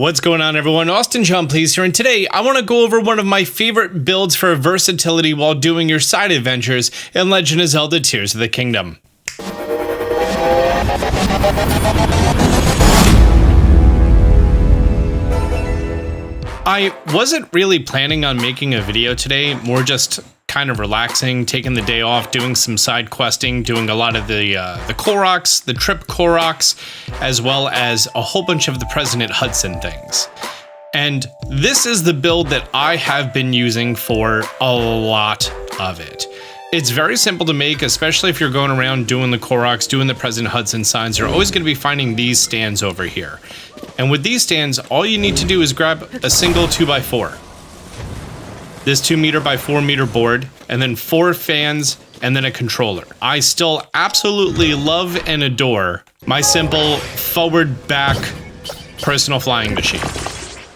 What's going on, everyone? Austin John Please here, and today I want to go over one of my favorite builds for versatility while doing your side adventures in Legend of Zelda Tears of the Kingdom. I wasn't really planning on making a video today, more just kind of relaxing, taking the day off, doing some side questing, doing a lot of the Koroks, the trip Koroks, as well as a whole bunch of the President Hudson things. And this is the build that I have been using for a lot of it. It's very simple to make, especially if you're going around doing the Koroks, doing the President Hudson signs. You're always going to be finding these stands over here. And with these stands, all you need to do is grab a single 2x4. This 2 meter by 4 meter board, and then 4 fans, and then a controller. I still absolutely love and adore my simple forward-back personal flying machine.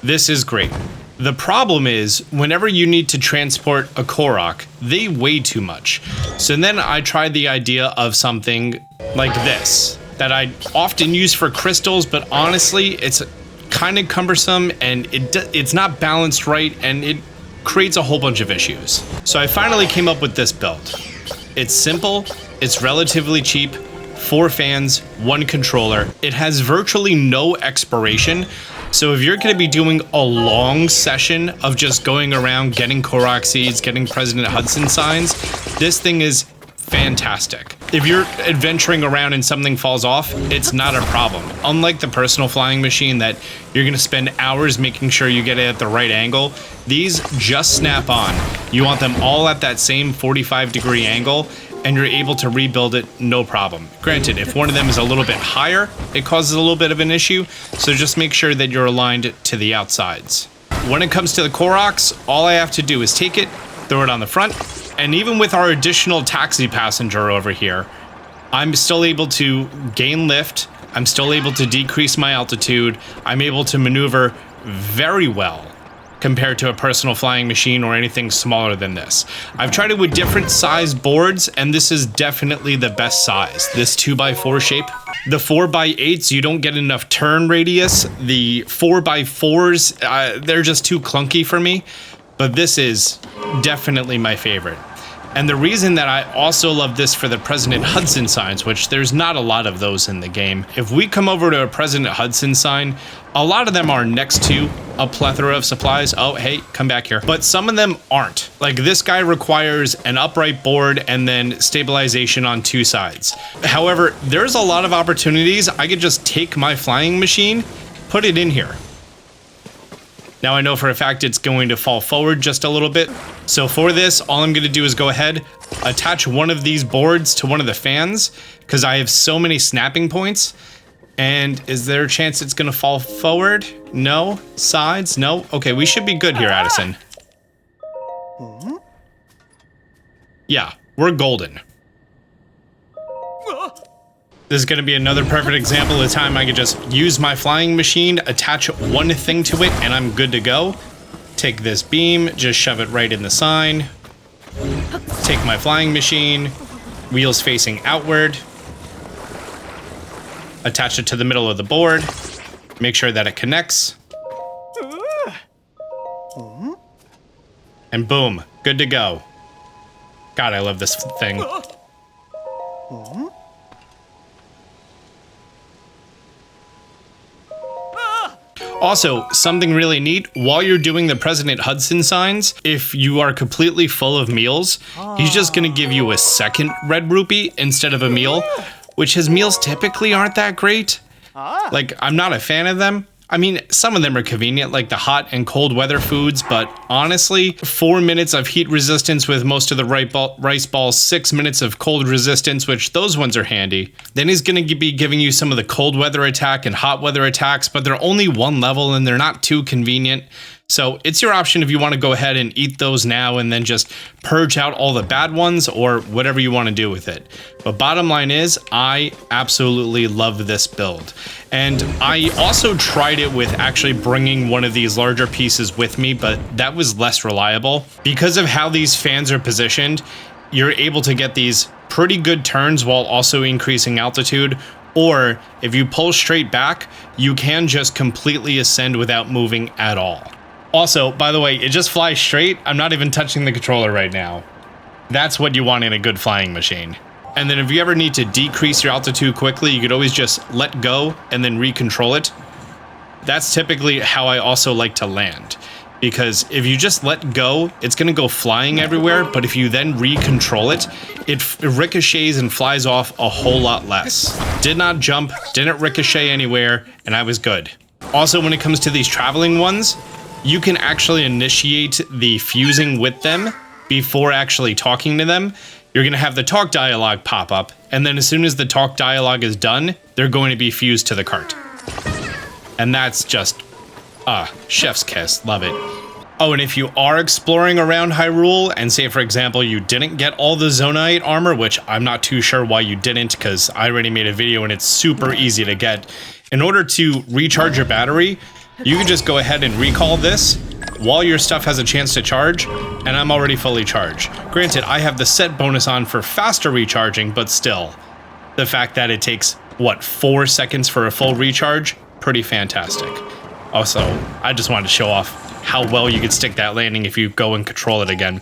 This is great. The problem is, whenever you need to transport a Korok, they weigh too much. So then I tried the idea of something like this, that I often use for crystals, but honestly, it's kind of cumbersome, and it's not balanced right, and it creates a whole bunch of issues. So I finally came up with this build. It's simple, it's relatively cheap, 4 fans, 1 controller. It has virtually no expiration. So if you're going to be doing a long session of just going around getting Korok seeds, getting President Hudson signs, this thing is fantastic. If you're adventuring around and something falls off, it's not a problem. Unlike the personal flying machine that you're going to spend hours making sure you get it at the right angle, these just snap on. You want them all at that same 45-degree angle, and you're able to rebuild it no problem. Granted, if one of them is a little bit higher, it causes a little bit of an issue, so just make sure that you're aligned to the outsides. When it comes to the Koroks, all I have to do is take it, throw it on the front, and even with our additional taxi passenger over here, I'm still able to gain lift, I'm still able to decrease my altitude, I'm able to maneuver very well compared to a personal flying machine or anything smaller than this. I've tried it with different size boards, and this is definitely the best size, this 2x4 shape. The 4x8s, you don't get enough turn radius. The 4x4s, they're just too clunky for me, but this is definitely my favorite. And the reason that I also love this for the President Hudson signs, which there's not a lot of those in the game. If we come over to a President Hudson sign, a lot of them are next to a plethora of supplies. Oh, hey, come back here. But some of them aren't. Like this guy requires an upright board and then stabilization on 2 sides. However, there's a lot of opportunities. I could just take my flying machine, put it in here. Now I know for a fact it's going to fall forward just a little bit. So for this, all I'm going to do is go ahead, attach one of these boards to one of the fans, because I have so many snapping points. And is there a chance it's going to fall forward? No? Sides? No? Okay, we should be good here, Addison. Yeah, we're golden. This is going to be another perfect example of the time I could just use my flying machine, attach one thing to it, and I'm good to go. Take this beam, just shove it right in the sign. Take my flying machine, wheels facing outward. Attach it to the middle of the board. Make sure that it connects. And boom, good to go. God, I love this thing. Also, something really neat, while you're doing the President Hudson signs, if you are completely full of meals, he's just gonna give you a second red rupee instead of a meal, which his meals typically aren't that great. Like, I'm not a fan of them. I mean, some of them are convenient, like the hot and cold weather foods, but honestly, 4 minutes of heat resistance with most of the rice balls, 6 minutes of cold resistance, which those ones are handy. Then he's going to be giving you some of the cold weather attack and hot weather attacks, but they're only 1 level and they're not too convenient. So it's your option if you want to go ahead and eat those now and then just purge out all the bad ones or whatever you want to do with it. But bottom line is, I absolutely love this build. And I also tried it with actually bringing one of these larger pieces with me, but that was less reliable. Because of how these fans are positioned, you're able to get these pretty good turns while also increasing altitude Or if you pull straight back, you can just completely ascend without moving at all. Also, by the way, it just flies straight. I'm not even touching the controller right now. That's what you want in a good flying machine. And then if you ever need to decrease your altitude quickly, you could always just let go and then recontrol it. That's typically how I also like to land. Because if you just let go, it's going to go flying everywhere, but if you then recontrol it, it ricochets and flies off a whole lot less. Did not jump, didn't ricochet anywhere, and I was good. Also, when it comes to these traveling ones, you can actually initiate the fusing with them before actually talking to them. You're going to have the talk dialogue pop up, and then as soon as the talk dialogue is done, they're going to be fused to the cart. And that's just chef's kiss. Love it. Oh, and if you are exploring around Hyrule and say, for example, you didn't get all the Zonaite armor, which I'm not too sure why you didn't because I already made a video and it's super easy to get. In order to recharge your battery, you can just go ahead and recall this while your stuff has a chance to charge, and I'm already fully charged. Granted, I have the set bonus on for faster recharging, but still, the fact that it takes, what, 4 seconds for a full recharge? Pretty fantastic. Also, I just wanted to show off how well you could stick that landing if you go and control it again.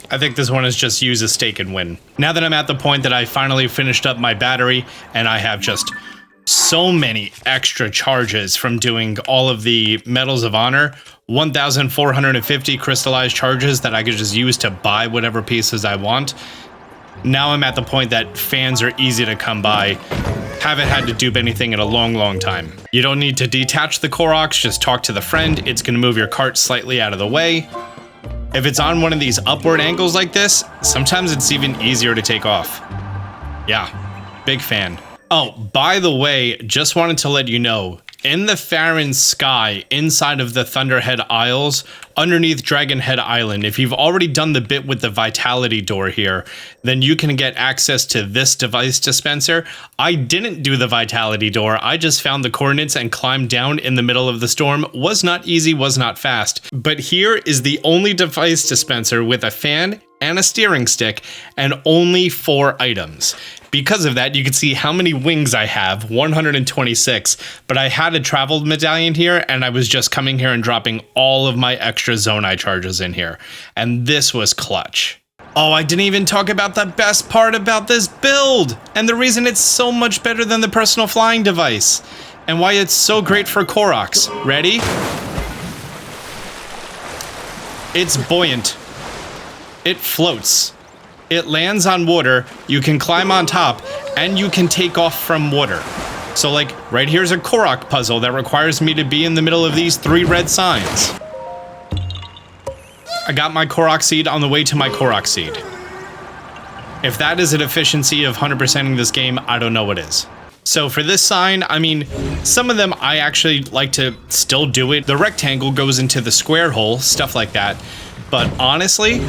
I think this one is just use a stake and win. Now that I'm at the point that I finally finished up my battery and I have just so many extra charges from doing all of the Medals of Honor, 1,450 crystallized charges that I could just use to buy whatever pieces I want. Now I'm at the point that fans are easy to come by. Haven't had to dupe anything in a long time. You don't need to detach the Koroks, just talk to the friend. It's gonna move your cart slightly out of the way. If it's on one of these upward angles like this, sometimes it's even easier to take off. Yeah, big fan. Oh, by the way, just wanted to let you know, in the Farron Sky, inside of the Thunderhead Isles, underneath Dragonhead Island, if you've already done the bit with the Vitality Door here, then you can get access to this device dispenser. I didn't do the Vitality Door, I just found the coordinates and climbed down in the middle of the storm. Was not easy, was not fast. But here is the only device dispenser with a fan and a steering stick, and only 4 items. Because of that, you can see how many wings I have, 126, but I had a travel medallion here, and I was just coming here and dropping all of my extra Zonaite charges in here, and this was clutch. Oh, I didn't even talk about the best part about this build, and the reason it's so much better than the personal flying device, and why it's so great for Koroks. Ready? It's buoyant. It floats. It lands on water, you can climb on top, and you can take off from water. So like, right here's a Korok puzzle that requires me to be in the middle of these 3 red signs. I got my Korok seed on the way to my Korok seed. If that is an efficiency of 100%ing this game, I don't know what is. So for this sign, I mean, some of them I actually like to still do it. The rectangle goes into the square hole, stuff like that. But honestly,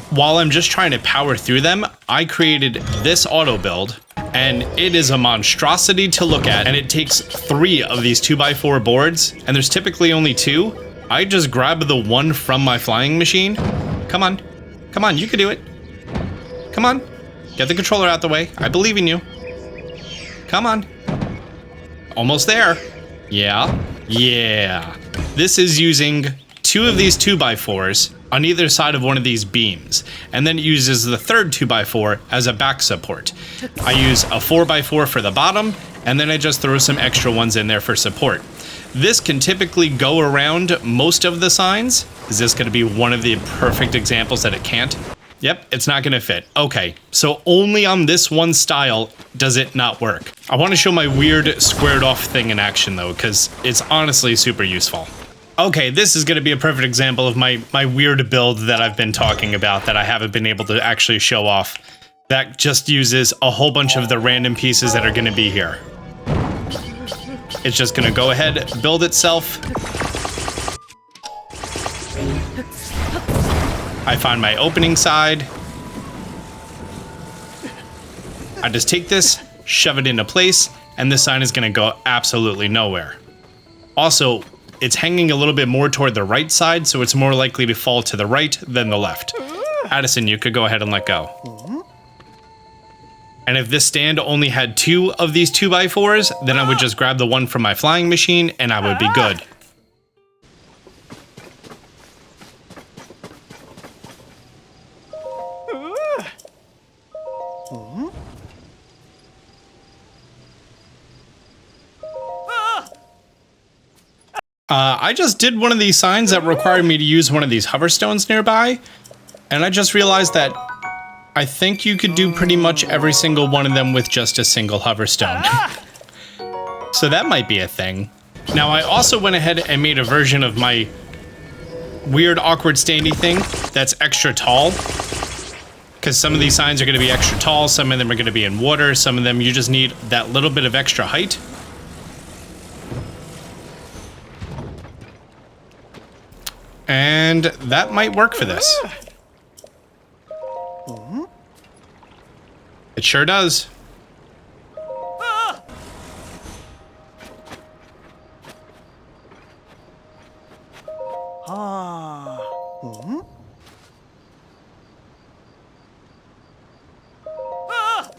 while I'm just trying to power through them, I created this auto build, and it is a monstrosity to look at, and it takes 3 of these 2x4 boards, and there's typically only 2. I just grab the one from my flying machine. Come on, you can do it. Come on, get the controller out the way. I believe in you. Come on. Almost there. Yeah. This is using 2 of these 2x4s on either side of one of these beams, and then it uses the third 2x4 as a back support. I use a 4x4 for the bottom, and then I just throw some extra ones in there for support. This can typically go around most of the signs. Is this going to be one of the perfect examples that it can't? Yep, it's not going to fit. Okay, so only on this one style does it not work. I want to show my weird squared off thing in action though, because it's honestly super useful. Okay, this is going to be a perfect example of my weird build that I've been talking about that I haven't been able to actually show off. That just uses a whole bunch of the random pieces that are going to be here. It's just going to go ahead, build itself. I find my opening side. I just take this, shove it into place, and this sign is going to go absolutely nowhere. Also, it's hanging a little bit more toward the right side, so it's more likely to fall to the right than the left. Addison, you could go ahead and let go. And if this stand only had 2 of these 2x4s, then I would just grab the one from my flying machine and I would be good. I just did one of these signs that required me to use one of these hoverstones nearby, and I just realized that I think you could do pretty much every single one of them with just a single hoverstone. So that might be a thing. Now I also went ahead and made a version of my weird awkward standy thing that's extra tall. Because some of these signs are going to be extra tall, some of them are going to be in water, some of them you just need that little bit of extra height. And that might work for this. It sure does.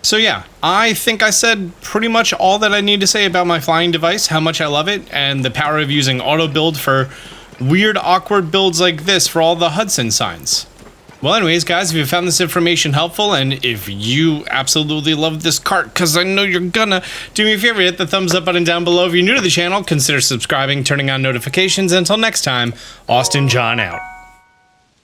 So yeah, I think I said pretty much all that I need to say about my flying device, how much I love it, and the power of using Autobuild for weird, awkward builds like this for all the Hudson signs. Well, anyways, guys, if you found this information helpful, and if you absolutely love this cart, because I know you're gonna, do me a favor, hit the thumbs up button down below. If you're new to the channel, consider subscribing, turning on notifications. Until next time, Austin John out.